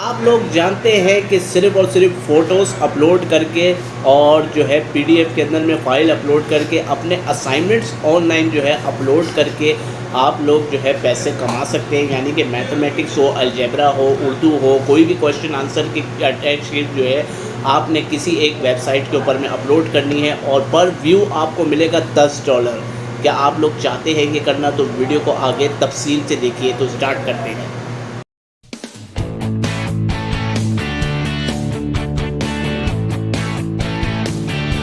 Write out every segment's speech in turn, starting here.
आप लोग जानते हैं कि सिर्फ़ और सिर्फ फ़ोटोज़ अपलोड करके और जो है पीडीएफ के अंदर में फ़ाइल अपलोड करके अपने असाइनमेंट्स ऑनलाइन जो है अपलोड करके आप लोग जो है पैसे कमा सकते हैं। यानी कि मैथमेटिक्स हो, अलजेब्रा हो, उर्दू हो, कोई भी क्वेश्चन आंसर की अटैच शीट जो है आपने किसी एक वेबसाइट के ऊपर में अपलोड करनी है और पर व्यू आपको मिलेगा $10। क्या आप लोग चाहते हैं ये करना? तो वीडियो को आगे तफसील से देखिए। तो स्टार्ट करते हैं।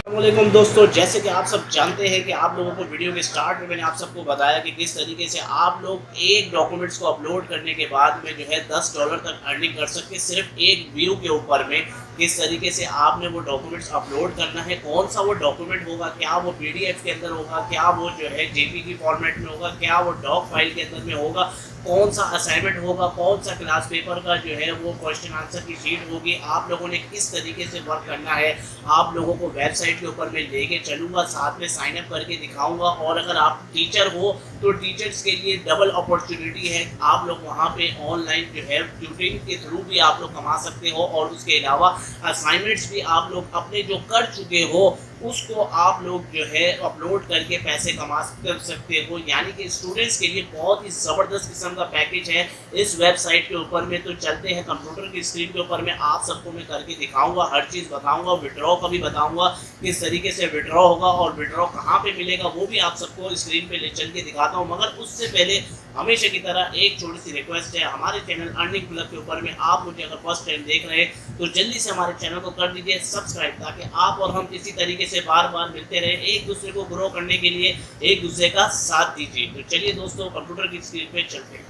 वालेकुम दोस्तों, जैसे कि आप सब जानते हैं कि आप लोगों को वीडियो के स्टार्ट में मैंने आप सबको बताया कि किस तरीके से आप लोग एक डॉक्यूमेंट्स को अपलोड करने के बाद में जो है $10 तक अर्निंग कर सकते हैं सिर्फ एक व्यू के ऊपर में। किस तरीके से आपने वो डॉक्यूमेंट्स अपलोड करना है, कौन सा वो डॉक्यूमेंट होगा, क्या वो पीडीएफ के अंदर होगा, क्या वो जो है जेपीजी फॉर्मेट में होगा, क्या वो डॉक फाइल के अंदर में होगा, कौन सा असाइनमेंट होगा, कौन सा क्लास पेपर का जो है वो क्वेश्चन आंसर की शीट होगी, आप लोगों ने किस तरीके से वर्क करना है। आप लोगों को वेबसाइट के ऊपर मैं लेके चलूँगा, साथ में साइन अप करके दिखाऊंगा। और अगर आप टीचर हो तो टीचर्स के लिए डबल अपॉर्चुनिटी है, आप लोग वहाँ पे ऑनलाइन जो है ट्यूटरिंग के थ्रू भी आप लोग कमा सकते हो और उसके अलावा असाइनमेंट्स भी आप लोग अपने जो कर चुके हो उसको आप लोग जो है अपलोड करके पैसे कमा सकते हो। यानी कि स्टूडेंट्स के लिए बहुत ही ज़बरदस्त किस्म का पैकेज है इस वेबसाइट के ऊपर में। तो चलते हैं कंप्यूटर की स्क्रीन के ऊपर में, आप सबको मैं करके दिखाऊंगा, हर चीज़ बताऊंगा, विड्रॉ का भी बताऊंगा किस तरीके से विड्रॉ होगा और विड्रॉ कहाँ पे मिलेगा वो भी आप सबको स्क्रीन पे ले चल के दिखाता हूँ। मगर उससे पहले हमेशा की तरह एक छोटी सी रिक्वेस्ट है, हमारे चैनल अर्निंग क्लब के ऊपर में आप मुझे अगर फर्स्ट टाइम देख रहे हैं तो जल्दी से हमारे चैनल को कर दीजिए सब्सक्राइब, ताकि आप और हम इसी तरीके से बार बार मिलते रहे, एक दूसरे को ग्रो करने के लिए एक दूसरे का साथ दीजिए। तो चलिए दोस्तों, कंप्यूटर की स्क्रीन पे चलते हैं।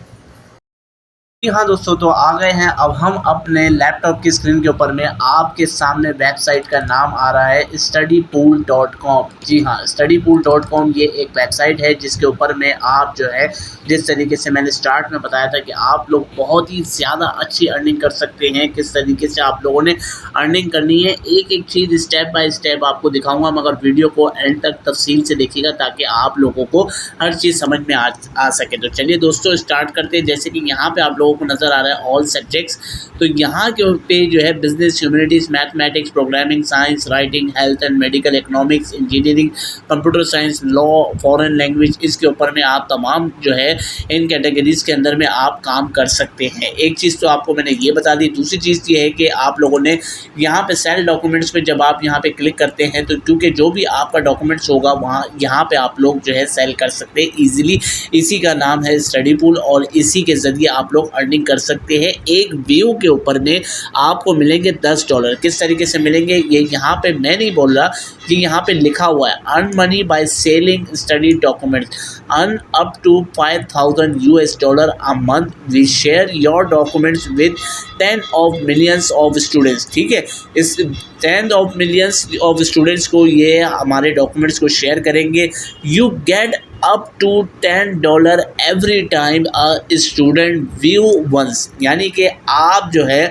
जी हाँ दोस्तों, तो आ गए हैं अब हम अपने लैपटॉप की स्क्रीन के ऊपर में। आपके सामने वेबसाइट का नाम आ रहा है studypool.com। जी हाँ, studypool.com ये एक वेबसाइट है जिसके ऊपर में आप जो है जिस तरीके से मैंने स्टार्ट में बताया था कि आप लोग बहुत ही ज़्यादा अच्छी अर्निंग कर सकते हैं। किस तरीके से आप लोगों ने अर्निंग करनी है, एक एक चीज़ स्टेप बाय स्टेप आपको दिखाऊंगा, मगर वीडियो को एंड तक तफसील से देखिएगा ताकि आप लोगों को हर चीज़ समझ में आ सके। तो चलिए दोस्तों स्टार्ट करते हैं। जैसे कि यहाँ पे आप लोगों को नज़र आ रहा है ऑल सब्जेक्ट्स, तो यहाँ के पे जो है business, humanities, mathematics, programming, science, writing, health and medical, economics, engineering, computer science, law, foreign language, इसके ऊपर में आप तमाम जो है इन कैटेगरीज़ के अंदर में आप काम कर सकते हैं। एक चीज़ तो आपको मैंने ये बता दी। दूसरी चीज़ ये है कि आप लोगों ने यहाँ पे सेल डॉक्यूमेंट्स पे जब आप यहाँ पे क्लिक करते हैं तो क्योंकि जो भी आपका डॉक्यूमेंट्स होगा वहाँ यहाँ पे आप लोग जो है सेल कर सकते हैं ईजिली। इसी का नाम है स्टडी पूल और इसी के ज़रिए आप लोग अर्निंग कर सकते हैं। एक व्यू के ऊपर में आपको मिलेंगे $10। किस तरीके से मिलेंगे ये यहाँ पे मैं नहीं बोल रहा, कि यहाँ पे लिखा हुआ है earn money by selling study documents, earn up to $5,000 a month, we share your documents with 10 of millions of students. ठीक है, इस 10 of millions of स्टूडेंट्स को ये हमारे डॉक्यूमेंट्स को शेयर करेंगे। You get up to $10 every time a student view once, यानी कि आप जो है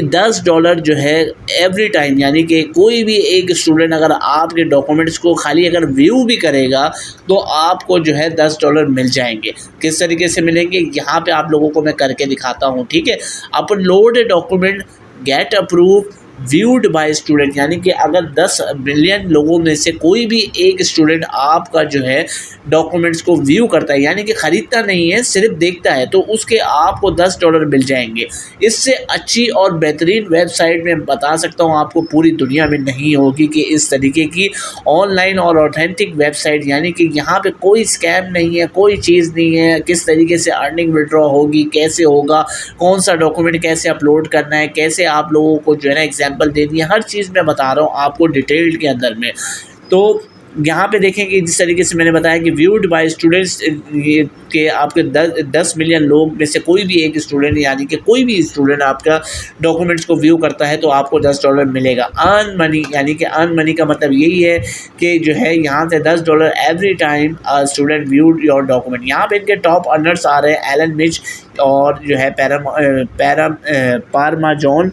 $10 जो है एवरी टाइम, यानी कि कोई भी एक स्टूडेंट अगर आपके डॉक्यूमेंट्स को खाली अगर व्यू भी करेगा तो आपको जो है $10 मिल जाएंगे। किस तरीके से मिलेंगे यहाँ पे आप लोगों को मैं करके दिखाता हूँ। ठीक है, upload a document, get approve, viewed by student, यानी कि अगर 10 मिलियन लोगों में से कोई भी एक स्टूडेंट आपका जो है डॉक्यूमेंट्स को व्यू करता है, यानी कि ख़रीदता नहीं है सिर्फ देखता है, तो उसके आपको $10 मिल जाएंगे। इससे अच्छी और बेहतरीन वेबसाइट मैं बता सकता हूँ आपको पूरी दुनिया में नहीं होगी कि इस तरीके की ऑनलाइन और ऑथेंटिक वेबसाइट, यानी कि यहाँ पे कोई स्कैम नहीं है, कोई चीज़ नहीं है। किस तरीके से अर्निंग विड्रॉ होगी, कैसे होगा, कौन सा डॉक्यूमेंट कैसे अपलोड करना है, कैसे आप लोगों को जो है ना एग्जाम्पल देनी है, हर चीज़ मैं बता रहा हूँ आपको डिटेल्ड के अंदर में। तो यहाँ पे देखें कि जिस तरीके से मैंने बताया कि व्यूड बाय स्टूडेंट्स, ये कि आपके 10 मिलियन लोग में से कोई भी एक स्टूडेंट, यानी कि कोई भी स्टूडेंट आपका डॉक्यूमेंट्स को व्यू करता है तो आपको $10 मिलेगा। अर्न मनी, यानी कि अर्न मनी का मतलब यही है कि जो है यहाँ से $10 every time student viewed your document. यहाँ पे इनके टॉप अर्नर्स आ रहे हैं एलन मिच और जो है पारमाजॉन,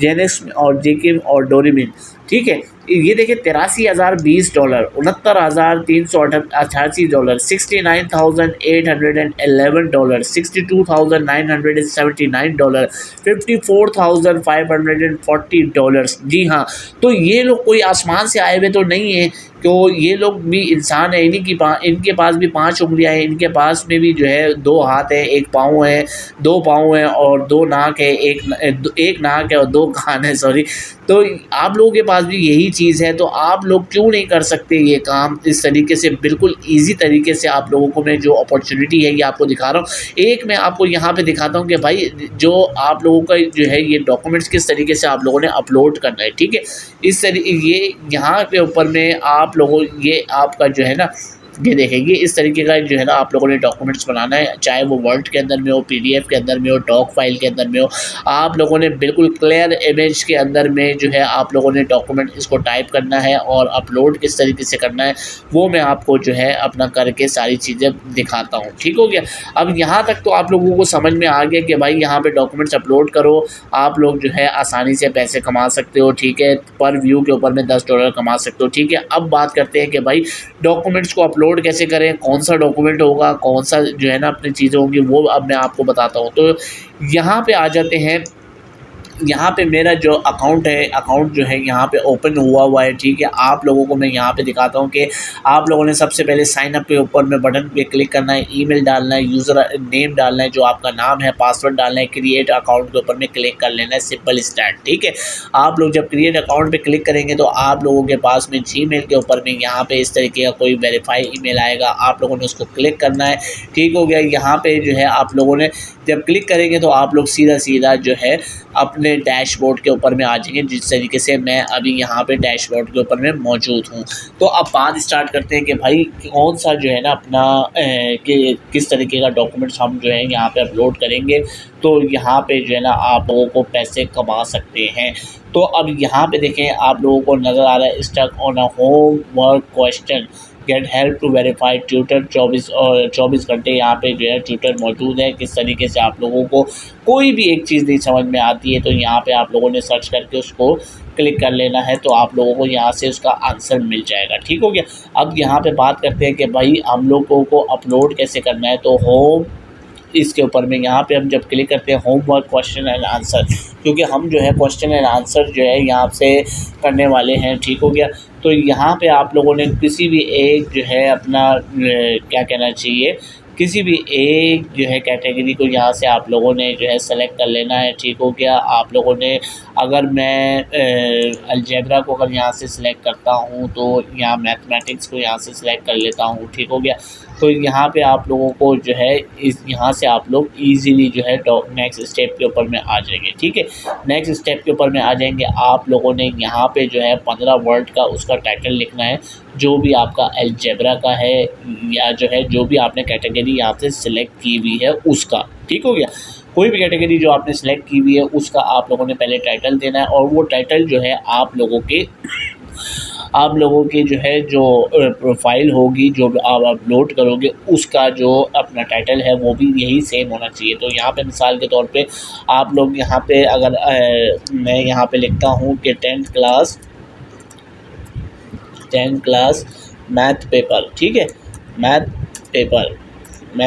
जेनेक्स और जेकिम और डोरीमिन। ठीक है, ये देखिए $83,020, $69,388, $69,811, $62,979, $54,540। जी हाँ, तो ये लोग कोई आसमान से आए हुए तो नहीं है, तो ये लोग भी इंसान है, इनके पास भी 5 उँगलियाँ हैं, इनके पास में भी जो है 2 हाथ हैं, 1 पाँव है, 2 पाँव हैं और 2 नाक है, एक नाक है और 2 कान है, सॉरी। तो आप लोगों के पास भी यही चीज़ है, तो आप लोग क्यों नहीं कर सकते ये काम इस तरीके से? बिल्कुल ईज़ी तरीके से आप लोगों को मैं जो अपॉर्चुनिटी है ये आपको दिखा रहा हूँ। एक मैं आपको यहाँ पे दिखाता हूँ कि भाई जो आप लोगों का जो है ये डॉक्यूमेंट्स किस तरीके से आप लोगों ने अपलोड करना है, ठीक है? इस तरी ये यहाँ के ऊपर में आप लोगों ये आपका जो है ना, ये देखें, ये इस तरीके का जो है ना आप लोगों ने डॉक्यूमेंट्स बनाना है, चाहे वो वर्ड के अंदर में हो, पीडीएफ के अंदर में हो, डॉक फाइल के अंदर में हो। आप लोगों ने बिल्कुल क्लियर इमेज के अंदर में जो है आप लोगों ने डॉक्यूमेंट इसको टाइप करना है और अपलोड किस तरीके से करना है वो मैं आपको जो है अपना करके सारी चीज़ें दिखाता हूँ, ठीक हो गया? अब यहाँ तक तो आप लोगों को समझ में आ गया कि भाई यहाँ पे डॉक्यूमेंट्स अपलोड करो, आप लोग जो है आसानी से पैसे कमा सकते हो, ठीक है? पर व्यू के ऊपर में $10 कमा सकते हो, ठीक है? अब बात करते हैं कि भाई डॉक्यूमेंट्स को अपलोड कैसे करें, कौन सा डॉक्यूमेंट होगा, कौन सा जो है ना अपनी चीज़ें होंगी, वो अब मैं आपको बताता हूँ। तो यहाँ पे आ जाते हैं, यहाँ पे मेरा जो अकाउंट है, अकाउंट जो है यहाँ पे ओपन हुआ है, ठीक है? आप लोगों को मैं यहाँ पे दिखाता हूँ कि आप लोगों ने सबसे पहले साइन अप के ऊपर में बटन पे क्लिक करना है, ईमेल डालना है, यूज़र नेम डालना है, जो आपका नाम है, पासवर्ड डालना है, क्रिएट अकाउंट के ऊपर में क्लिक कर लेना है, सिंपल स्टार्ट, ठीक है? आप लोग जब क्रिएट अकाउंट पे क्लिक करेंगे तो आप लोगों के पास में जीमेल के ऊपर में यहाँ पे इस तरीके का कोई वेरीफाई ईमेल आएगा, आप लोगों ने उसको क्लिक करना है, ठीक हो गया? यहाँ पे जो है आप लोगों ने जब क्लिक करेंगे तो आप लोग सीधा जो है अपने डैशबोर्ड के ऊपर में आ जाएंगे, जिस तरीके से मैं अभी यहाँ पे डैशबोर्ड के ऊपर में मौजूद हूँ। तो अब बात स्टार्ट करते हैं कि भाई कौन सा जो है ना अपना कि किस तरीके का डॉक्यूमेंट्स हम जो है यहाँ पे अपलोड करेंगे, तो यहाँ पे जो है ना आप लोगों को पैसे कमा सकते हैं। तो अब यहाँ पे देखें, आप लोगों को नज़र आ रहा है stuck on a homework question, get help to verify tutor. 24 घंटे यहाँ पे जो है ट्यूटर मौजूद है। किस तरीके से आप लोगों को कोई भी एक चीज़ नहीं समझ में आती है तो यहाँ पे आप लोगों ने सर्च करके उसको क्लिक कर लेना है, तो आप लोगों को यहाँ से उसका आंसर मिल जाएगा, ठीक हो गया? अब यहाँ पे बात करते हैं कि भाई हम लोगों को अपलोड कैसे करना है। तो होम इसके ऊपर में यहाँ पे हम जब क्लिक करते हैं होमवर्क क्वेश्चन एंड आंसर, क्योंकि हम जो है क्वेश्चन एंड आंसर जो है यहाँ से करने वाले हैं, ठीक हो गया? तो यहाँ पे आप लोगों ने किसी भी एक जो है अपना क्या कहना चाहिए, किसी भी एक जो है कैटेगरी को यहाँ से आप लोगों ने जो है सेलेक्ट कर लेना है, ठीक हो गया? आप लोगों ने अगर मैं अलजेब्रा को अगर यहाँ से सिलेक्ट करता हूँ तो यहाँ मैथमेटिक्स को यहाँ से सिलेक्ट कर लेता हूँ, ठीक हो गया? तो यहाँ पे आप लोगों को जो है इस यहाँ से आप लोग इजीली जो है नेक्स्ट स्टेप के ऊपर में आ जाएंगे, ठीक है? नेक्स्ट स्टेप के ऊपर में आ जाएंगे, आप लोगों ने यहाँ पे जो है 15 वर्ड का उसका टाइटल लिखना है, जो भी आपका अलजेब्रा का है या जो है जो भी आपने कैटेगरी यहाँ से सिलेक्ट की हुई है उसका, ठीक हो गया? कोई भी कैटेगरी जो आपने सेलेक्ट की हुई है उसका आप लोगों ने पहले टाइटल देना है, और वो टाइटल जो है आप लोगों की जो है जो प्रोफाइल होगी, जो आप अपलोड करोगे उसका जो अपना टाइटल है वो भी यही सेम होना चाहिए। तो यहाँ पे मिसाल के तौर पे आप लोग यहाँ पे अगर मैं यहाँ पे लिखता हूँ कि 10th क्लास मैथ पेपर, ठीक है? मैथ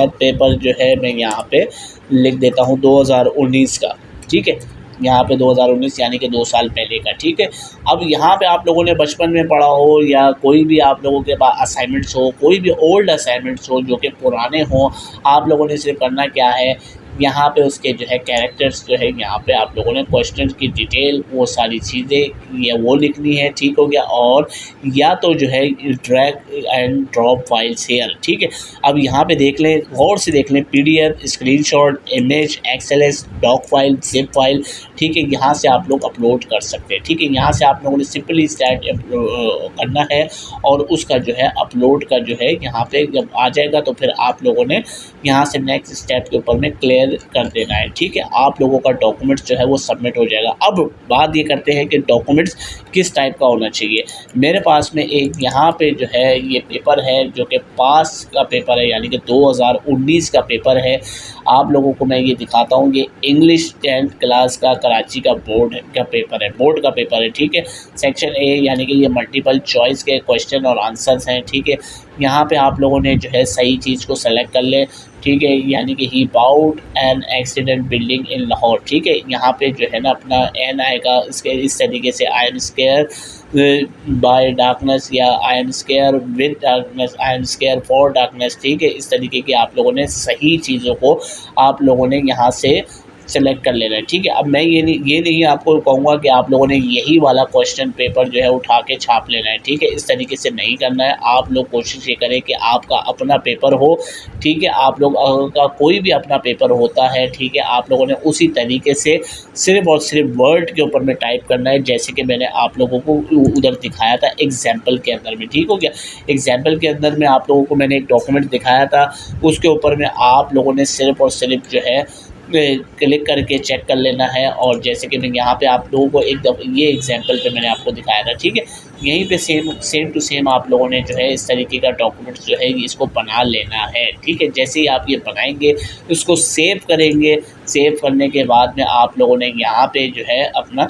पेपर जो है मैं यहाँ पे लिख देता हूँ 2019 का, ठीक है? यहाँ पे 2019 यानी कि 2 साल पहले का, ठीक है? अब यहाँ पे आप लोगों ने बचपन में पढ़ा हो या कोई भी आप लोगों के पास असाइनमेंट्स हो, कोई भी ओल्ड असाइनमेंट्स हो जो कि पुराने हों, आप लोगों ने सिर्फ करना क्या है, यहाँ पे उसके जो है कैरेक्टर्स जो है यहाँ पे आप लोगों ने क्वेश्चन की डिटेल वो सारी चीज़ें ये वो लिखनी है, ठीक हो गया? और या तो जो है drag and drop files here, ठीक है? अब यहाँ पे देख लें, गौर से देख लें, PDF, screenshot, image, XLS, doc file, zip file, ठीक है? यहाँ से आप लोग अपलोड कर सकते हैं, ठीक है? यहाँ से आप लोगों ने सिंपली स्टार्ट करना है और उसका जो है अपलोड का जो है यहाँ पे जब आ जाएगा तो फिर आप लोगों ने यहाँ से नेक्स्ट स्टेप के ऊपर में क्लियर शेयर कर देना है, ठीक है। आप लोगों का डॉक्यूमेंट्स जो है वो सबमिट हो जाएगा। अब बात ये करते हैं कि डॉक्यूमेंट्स किस टाइप का होना चाहिए। मेरे पास में एक यहाँ पे जो है ये पेपर है जो कि पास का पेपर है, यानी कि 2019 का पेपर है। आप लोगों को मैं ये दिखाता हूँ, ये इंग्लिश 10th क्लास का कराची का बोर्ड का पेपर है, बोर्ड का पेपर है, ठीक है। सेक्शन ए यानी कि ये मल्टीपल चॉइस के क्वेश्चन और आंसर्स हैं, ठीक है। यहाँ पे आप लोगों ने जो है सही चीज़ को सेलेक्ट कर ले, ठीक है। यानी कि he bought an accident building in Lahore, ठीक है। यहाँ पे जो है ना अपना एन आएगा, इसके इस तरीके से I am scare by darkness या I am scare with darkness, I am scare for darkness, ठीक है। इस तरीके की आप लोगों ने सही चीज़ों को आप लोगों ने यहाँ से सेलेक्ट कर लेना है, ठीक है। अब मैं ये नहीं आपको कहूँगा कि आप लोगों ने यही वाला क्वेश्चन पेपर जो है उठा के छाप लेना है, ठीक है। इस तरीके से नहीं करना है। आप लोग कोशिश ये करें कि आपका अपना पेपर हो, ठीक है। आप लोग का कोई भी अपना पेपर होता है, ठीक है, आप लोगों ने उसी तरीके से सिर्फ और सिर्फ वर्ड के ऊपर में टाइप करना है, जैसे कि मैंने आप लोगों को उधर दिखाया था एग्जाम्पल के अंदर में, ठीक हो गया। एग्जाम्पल के अंदर में आप लोगों को मैंने एक डॉक्यूमेंट दिखाया था, उसके ऊपर में आप लोगों ने सिर्फ और सिर्फ जो है क्लिक करके चेक कर लेना है। और जैसे कि मैं यहाँ पे आप लोगों को एक दफ़ा ये एग्जांपल पे मैंने आपको दिखाया था, ठीक है। यहीं पे सेम टू सेम आप लोगों ने जो है इस तरीके का डॉक्यूमेंट्स जो है इसको बना लेना है, ठीक है। जैसे ही आप ये बनाएंगे इसको सेव करेंगे, सेव करने के बाद में आप लोगों ने यहाँ पे जो है अपना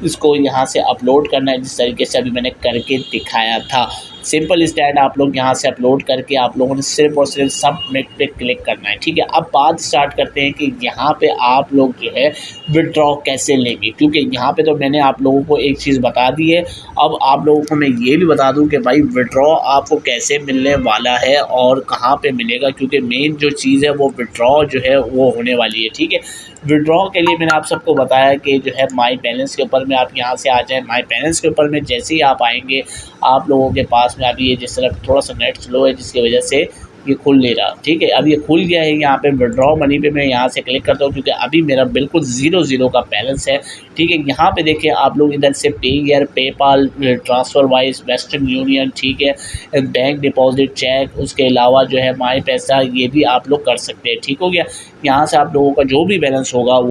इसको यहाँ से अपलोड करना है, जिस तरीके से अभी मैंने करके दिखाया था। सिंपल इस डैट आप लोग यहाँ से अपलोड करके आप लोगों ने सिर्फ और सिर्फ सबमिट पे क्लिक करना है, ठीक है। अब बात स्टार्ट करते हैं कि यहाँ पे आप लोग जो है विड्रॉ कैसे लेंगे, क्योंकि यहाँ पे तो मैंने आप लोगों को एक चीज़ बता दी है। अब आप लोगों को मैं ये भी बता दूँ कि भाई विड्रॉ आपको कैसे मिलने वाला है और कहाँ पे मिलेगा, क्योंकि मेन जो चीज़ है वो विड्रॉ जो है वो होने वाली है, ठीक है। विड्रॉ के लिए मैंने आप सबको बताया कि जो है माई बैलेंस के ऊपर में आप यहाँ से आ जाएँ। माई बैलेंस के ऊपर में जैसे ही आप आएंगे आप लोगों के पास में अभी ये जिस तरह थोड़ा सा नेट स्लो है जिसकी वजह से ये खुल नहीं रहा, ठीक है। अब ये खुल गया है। यहाँ पे विड्रॉ मनी पे मैं यहाँ से क्लिक करता हूँ, क्योंकि अभी मेरा बिल्कुल 0 का बैलेंस है, ठीक है। यहाँ पे देखिए आप लोग इधर से pair, PayPal, transfer wise, western union, ठीक है, बैंक डिपॉजिट, चेक, उसके अलावा जो है माई पैसा, ये भी आप लोग कर सकते हैं, ठीक हो गया। यहाँ से आप लोगों का जो भी बैलेंस होगा।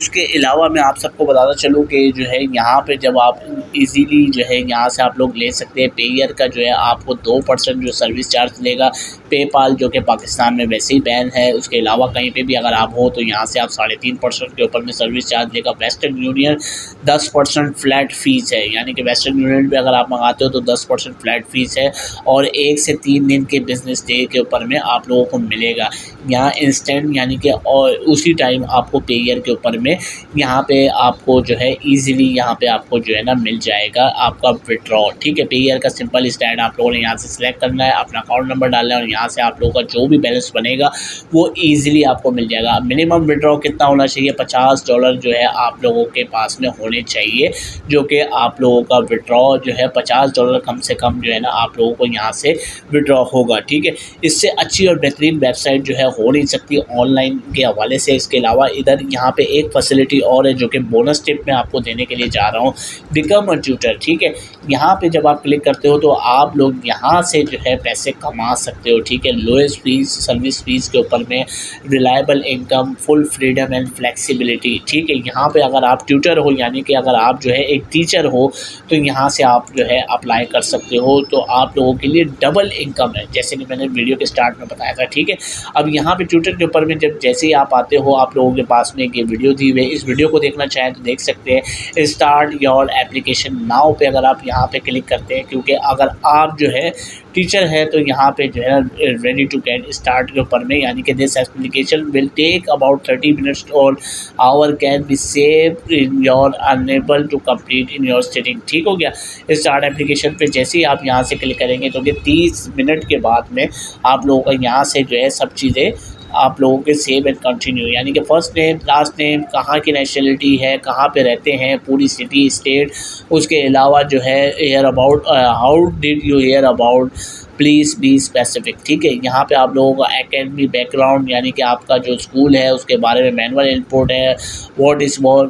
उसके अलावा मैं आप सबको बताता चलूँ कि जो है यहाँ पे जब आप इजीली जो है यहाँ से आप लोग ले सकते हैं। पेयर का जो है आपको 2% जो सर्विस चार्ज लेगा। पेपाल जो कि पाकिस्तान में वैसे ही बैन है, उसके अलावा कहीं पे भी अगर आप हो तो यहाँ से आप 3.5% के ऊपर में सर्विस चार्ज लेगा। वेस्टर्न यूनियन 10% फ्लैट फ़ीस है, यानी कि वेस्टर्न यूनियन पे अगर आप मंगाते हो तो 10% फ्लैट फ़ीस है और 1 से 3 दिन के बिज़नेस डे के ऊपर में आप लोगों को मिलेगा। यहाँ इंस्टेंट यानी कि और उसी टाइम आपको पेयर के ऊपर में यहाँ पे आपको जो है इजीली यहाँ पे आपको जो है ना मिल जाएगा आपका विड्रॉ, ठीक है। पेयर का सिंपल स्टैंड आप लोगों ने यहाँ से सिलेक्ट करना है, अपना अकाउंट नंबर डालना है और यहाँ से आप लोगों का जो भी बैलेंस बनेगा वो इजीली आपको मिल जाएगा। मिनिमम विड्रॉ कितना होना चाहिए? $50 जो है आप लोगों के पास में होने चाहिए, जो कि आप लोगों का विड्रॉ जो है $50 कम से कम जो है ना आप लोगों को यहाँ से विड्रॉ होगा, ठीक है। इससे अच्छी और बेहतरीन वेबसाइट जो है हो नहीं सकती ऑनलाइन के हवाले से। इसके अलावा इधर यहाँ पे एक फैसिलिटी और है जो कि बोनस टिप में आपको देने के लिए जा रहा हूँ, बिकम अ ट्यूटर, ठीक है। यहाँ पे जब आप क्लिक करते हो तो आप लोग यहाँ से जो है पैसे कमा सकते हो, ठीक है। लोएस्ट फीस, सर्विस फीस के ऊपर में, reliable income, full freedom and flexibility, ठीक है। यहाँ पे अगर आप ट्यूटर हो यानी कि अगर आप जो है एक टीचर हो तो यहाँ से आप जो है अप्लाई कर सकते हो, तो आप लोगों के लिए डबल इनकम है, जैसे कि मैंने वीडियो के स्टार्ट में बताया था, ठीक है। अब यहाँ पे ट्यूटर के ऊपर में जब जैसे ही आप आते हो आप लोगों के पास में ये वीडियो दी हुई है, इस वीडियो को देखना चाहें तो देख सकते हैं। स्टार्ट योर एप्लीकेशन नाउ पे अगर आप यहाँ पे क्लिक करते हैं, क्योंकि अगर आप जो है टीचर है तो यहाँ पे जो है रेडी टू गेट स्टार्ट के ऊपर में, यानी कि this application will take about 30 minutes और hour can be save in your unable to complete in your setting, ठीक हो गया। स्टार्ट एप्लीकेशन पे जैसे ही आप यहाँ से क्लिक करेंगे तो 30 मिनट के बाद में आप लोगों का यहाँ से जो है सब चीज़ें आप लोगों के सेव एंड कंटिन्यू, यानी कि फर्स्ट नेम, लास्ट नेम, कहाँ की नेशनलिटी है, कहाँ पे रहते हैं, पूरी सिटी, स्टेट, उसके अलावा जो है hear about, how did you hear about please be specific. ठीक है, यहाँ पे आप लोगों का एकेडमी बैकग्राउंड यानी कि आपका जो स्कूल है उसके बारे में मैनुअल इनपुट है, what is more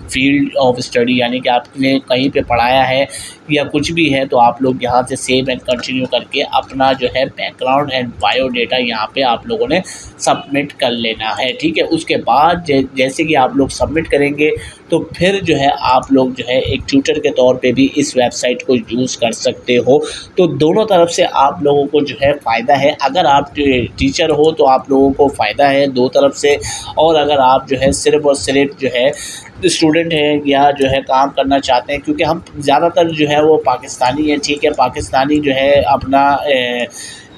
field of study यानी कि आपने कहीं पे पढ़ाया है या कुछ भी है, तो आप लोग यहाँ से सेव एंड कंटिन्यू करके अपना जो है बैकग्राउंड एंड बायोडाटा यहाँ पे आप लोगों ने सबमिट कर लेना है। ठीक है, उसके बाद जैसे कि आप लोग सबमिट करेंगे तो फिर जो है आप लोग जो है एक ट्यूटर के तौर पे भी इस वेबसाइट को यूज़ कर सकते हो। तो दोनों तरफ से आप लोगों को जो है फ़ायदा है। अगर आप टीचर हो तो आप लोगों को फ़ायदा है दो तरफ से, और अगर आप जो है सिर्फ़ और सिर्फ जो है स्टूडेंट हैं या जो है काम करना चाहते हैं, क्योंकि हम ज़्यादातर जो है वो पाकिस्तानी हैं। ठीक है, पाकिस्तानी जो है अपना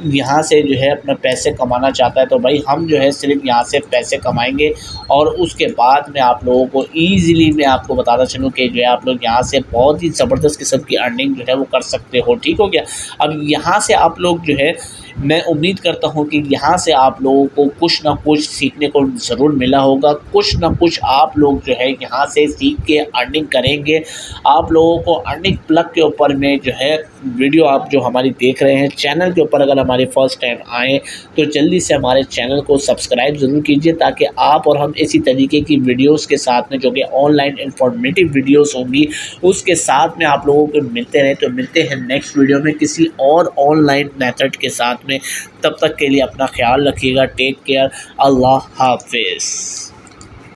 यहाँ से जो है अपना पैसे कमाना चाहता है, तो भाई हम जो है सिर्फ यहाँ से पैसे कमाएंगे और उसके बाद में आप लोगों को ईज़िली मैं आपको बताता चलूँ कि जो है आप लोग यहाँ से बहुत ही ज़बरदस्त किस्म की अर्निंग जो है वो कर सकते हो। ठीक हो गया। अब यहाँ से आप लोग जो है, मैं उम्मीद करता हूँ कि यहाँ से आप लोगों को कुछ ना कुछ सीखने को ज़रूर मिला होगा, कुछ ना कुछ आप लोग जो है यहाँ से सीख के अर्निंग करेंगे। आप लोगों को अर्निंग प्लग के ऊपर में जो है वीडियो आप जो हमारी देख रहे हैं चैनल के ऊपर, अगर हमारे फर्स्ट टाइम आएँ तो जल्दी से हमारे चैनल को सब्सक्राइब ज़रूर कीजिए, ताकि आप और हम इसी तरीके की वीडियोज़ के साथ में जो कि ऑनलाइन इंफॉर्मेटिव वीडियोज़ होंगी उसके साथ में आप लोगों को मिलते रहें। तो मिलते हैं नेक्स्ट वीडियो में किसी और ऑनलाइन मेथड के साथ में। तब तक के लिए अपना ख्याल रखिएगा। Take care. अल्लाह हाफिज़।